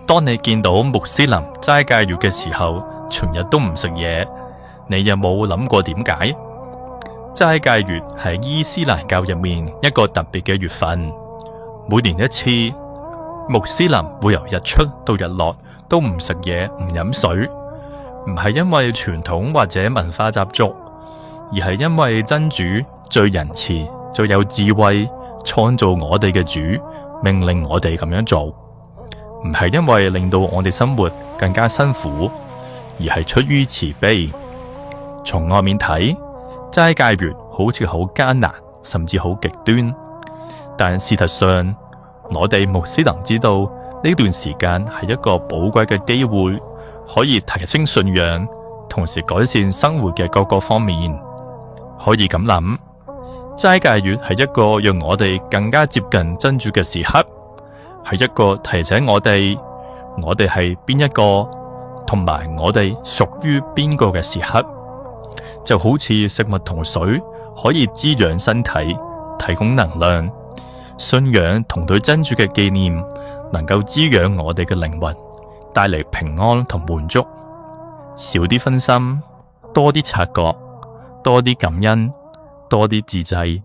當你見到穆斯林齋戒月嘅時候，全日都唔食嘢，你有冇諗過點解？齋戒月係伊斯蘭教入面一個特別嘅月份，每年一次，穆斯林會由日出到日落都唔食嘢唔飲水，唔係因為傳統或者文化習俗，而係因為真主最仁慈、最有智慧創造我哋嘅主命令我哋咁樣做，唔係因為令到我哋生活更加辛苦，而係出於慈悲。從外面睇，齋戒月好似好艱難，甚至好極端，但事實上，我哋穆斯林知道呢段時間係一個寶貴嘅機會，可以提升信仰，同時改善生活嘅各個方面。可以咁諗，齋戒月係一個讓我哋更加接近真主嘅時刻，係一個提醒我哋係邊一個，同埋我哋屬於邊個嘅時刻。就好似食物同水可以滋養身體，提供能量，信仰同對真主嘅紀念能夠滋養我哋嘅靈魂，帶嚟平安同滿足。少啲分心，多啲察覺，多啲感恩，多啲自制。